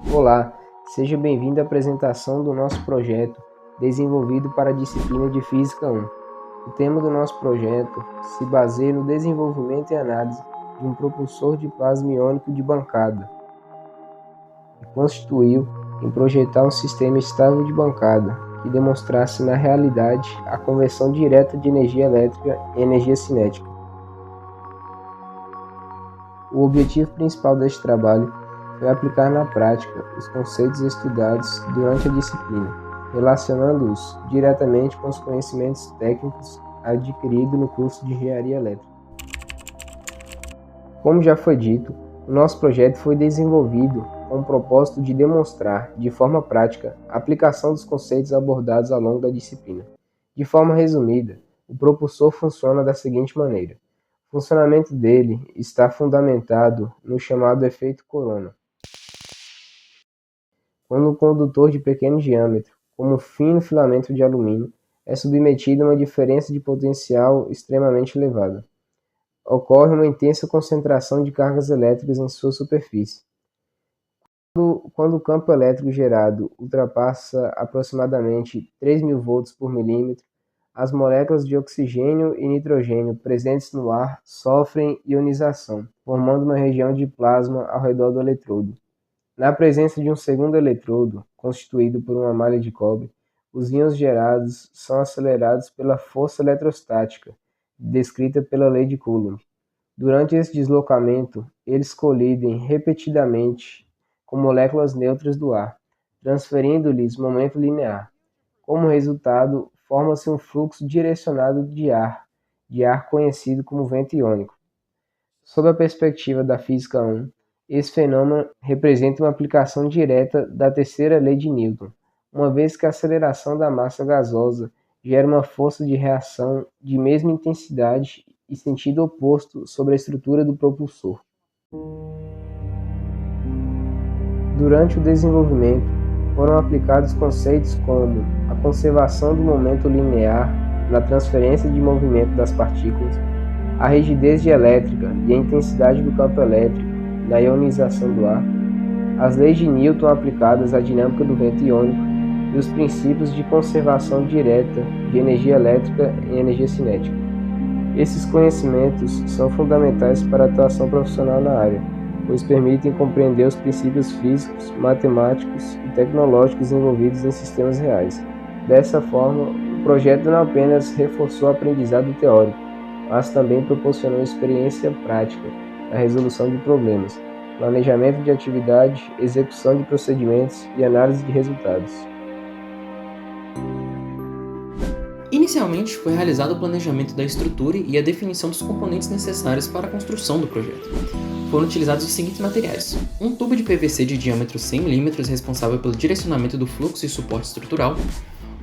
Olá, seja bem-vindo à apresentação do nosso projeto desenvolvido para a disciplina de Física 1. O tema do nosso projeto se baseia no desenvolvimento e análise de um propulsor de plasma iônico de bancada e consistiu em projetar um sistema estável de bancada que demonstrasse na realidade a conversão direta de energia elétrica em energia cinética. O objetivo principal deste trabalho foi aplicar na prática os conceitos estudados durante a disciplina, relacionando-os diretamente com os conhecimentos técnicos adquiridos no curso de Engenharia Elétrica. Como já foi dito, o nosso projeto foi desenvolvido com o propósito de demonstrar, de forma prática, a aplicação dos conceitos abordados ao longo da disciplina. De forma resumida, o propulsor funciona da seguinte maneira. O funcionamento dele está fundamentado no chamado efeito corona. Quando um condutor de pequeno diâmetro, como um fino filamento de alumínio, é submetido a uma diferença de potencial extremamente elevada, ocorre uma intensa concentração de cargas elétricas em sua superfície. Quando o campo elétrico gerado ultrapassa aproximadamente 3.000 volts por milímetro, as moléculas de oxigênio e nitrogênio presentes no ar sofrem ionização, formando uma região de plasma ao redor do eletrodo. Na presença de um segundo eletrodo, constituído por uma malha de cobre, os íons gerados são acelerados pela força eletrostática, descrita pela lei de Coulomb. Durante esse deslocamento, eles colidem repetidamente com moléculas neutras do ar, transferindo-lhes momento linear. Como resultado, forma-se um fluxo direcionado de ar conhecido como vento iônico. Sob a perspectiva da Física 1, esse fenômeno representa uma aplicação direta da terceira lei de Newton, uma vez que a aceleração da massa gasosa gera uma força de reação de mesma intensidade e sentido oposto sobre a estrutura do propulsor. Durante o desenvolvimento, foram aplicados conceitos como a conservação do momento linear na transferência de movimento das partículas, a rigidez dielétrica e a intensidade do campo elétrico na ionização do ar, as leis de Newton aplicadas à dinâmica do vento iônico e os princípios de conservação direta de energia elétrica em energia cinética. Esses conhecimentos são fundamentais para a atuação profissional na área, pois permitem compreender os princípios físicos, matemáticos e tecnológicos envolvidos em sistemas reais. Dessa forma, o projeto não apenas reforçou o aprendizado teórico, mas também proporcionou experiência prática na resolução de problemas, planejamento de atividade, execução de procedimentos e análise de resultados. Inicialmente, foi realizado o planejamento da estrutura e a definição dos componentes necessários para a construção do projeto. Foram utilizados os seguintes materiais: um tubo de PVC de diâmetro 100 mm responsável pelo direcionamento do fluxo e suporte estrutural,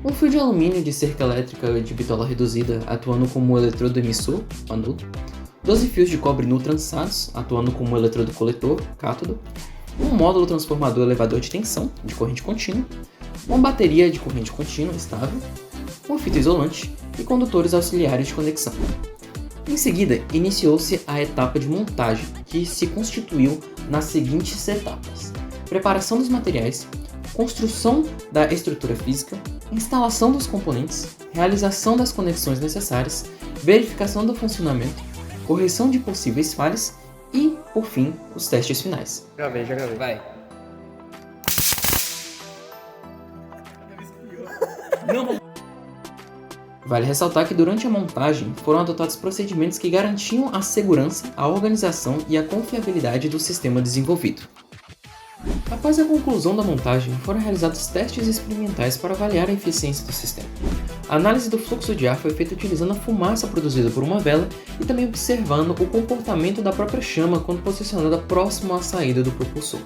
um fio de alumínio de cerca elétrica de bitola reduzida atuando como eletrodo emissor, anodo, 12 fios de cobre nu trançados, atuando como eletrodo coletor, cátodo, um módulo transformador elevador de tensão, de corrente contínua, uma bateria de corrente contínua estável, uma fita isolante e condutores auxiliares de conexão. Em seguida, iniciou-se a etapa de montagem, que se constituiu nas seguintes etapas: preparação dos materiais, construção da estrutura física, instalação dos componentes, realização das conexões necessárias, verificação do funcionamento, correção de possíveis falhas e, por fim, os testes finais. Já gravei. Vai. Não. Vale ressaltar que durante a montagem foram adotados procedimentos que garantiam a segurança, a organização e a confiabilidade do sistema desenvolvido. Após a conclusão da montagem, foram realizados testes experimentais para avaliar a eficiência do sistema. A análise do fluxo de ar foi feita utilizando a fumaça produzida por uma vela e também observando o comportamento da própria chama quando posicionada próximo à saída do propulsor.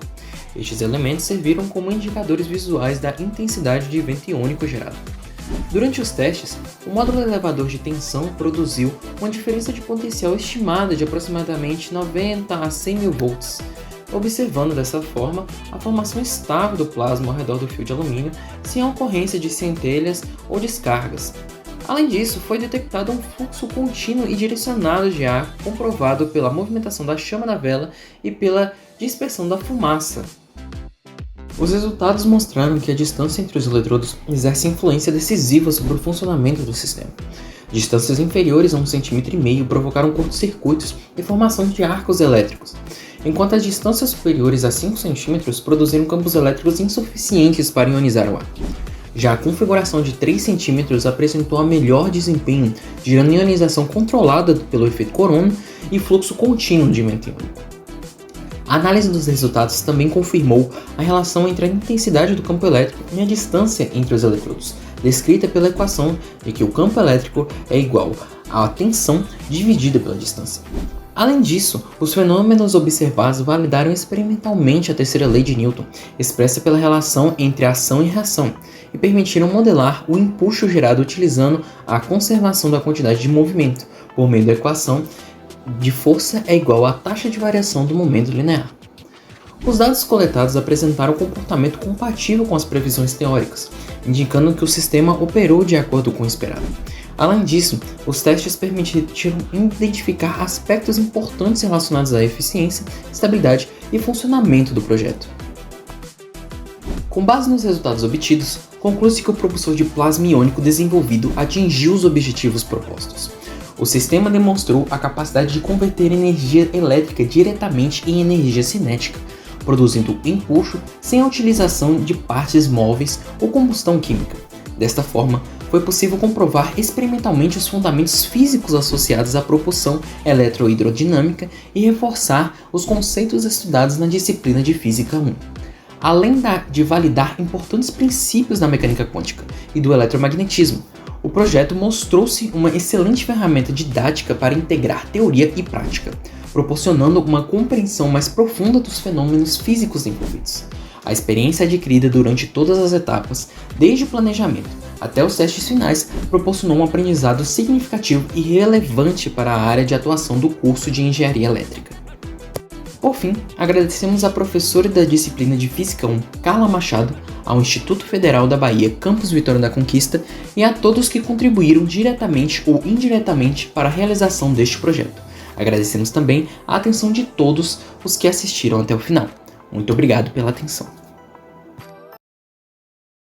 Estes elementos serviram como indicadores visuais da intensidade de vento iônico gerado. Durante os testes, o módulo elevador de tensão produziu uma diferença de potencial estimada de aproximadamente 90 a 100 mil volts, observando dessa forma a formação estável do plasma ao redor do fio de alumínio sem a ocorrência de centelhas ou descargas. Além disso, foi detectado um fluxo contínuo e direcionado de ar comprovado pela movimentação da chama da vela e pela dispersão da fumaça. Os resultados mostraram que a distância entre os eletrodos exerce influência decisiva sobre o funcionamento do sistema. Distâncias inferiores a 1,5 cm provocaram curtos-circuitos e formação de arcos elétricos, enquanto as distâncias superiores a 5 cm produziram campos elétricos insuficientes para ionizar o ar. Já a configuração de 3 cm apresentou a melhor desempenho, gerando ionização controlada pelo efeito Corona e fluxo contínuo de metal iônico. A análise dos resultados também confirmou a relação entre a intensidade do campo elétrico e a distância entre os eletrodos, descrita pela equação de que o campo elétrico é igual à tensão dividida pela distância. Além disso, os fenômenos observados validaram experimentalmente a terceira lei de Newton, expressa pela relação entre ação e reação, e permitiram modelar o empuxo gerado utilizando a conservação da quantidade de movimento, por meio da equação de força é igual à taxa de variação do momento linear. Os dados coletados apresentaram um comportamento compatível com as previsões teóricas, indicando que o sistema operou de acordo com o esperado. Além disso, os testes permitiram identificar aspectos importantes relacionados à eficiência, estabilidade e funcionamento do projeto. Com base nos resultados obtidos, conclui-se que o propulsor de plasma iônico desenvolvido atingiu os objetivos propostos. O sistema demonstrou a capacidade de converter energia elétrica diretamente em energia cinética, produzindo empuxo sem a utilização de partes móveis ou combustão química. Desta forma, foi possível comprovar experimentalmente os fundamentos físicos associados à propulsão eletrohidrodinâmica e reforçar os conceitos estudados na disciplina de Física 1. Além de validar importantes princípios da mecânica quântica e do eletromagnetismo, o projeto mostrou-se uma excelente ferramenta didática para integrar teoria e prática, proporcionando uma compreensão mais profunda dos fenômenos físicos envolvidos. A experiência adquirida durante todas as etapas, desde o planejamento até os testes finais, proporcionou um aprendizado significativo e relevante para a área de atuação do curso de Engenharia Elétrica. Por fim, agradecemos à professora da disciplina de Física 1, Carla Machado, ao Instituto Federal da Bahia, Campus Vitória da Conquista e a todos que contribuíram diretamente ou indiretamente para a realização deste projeto. Agradecemos também a atenção de todos os que assistiram até o final. Muito obrigado pela atenção.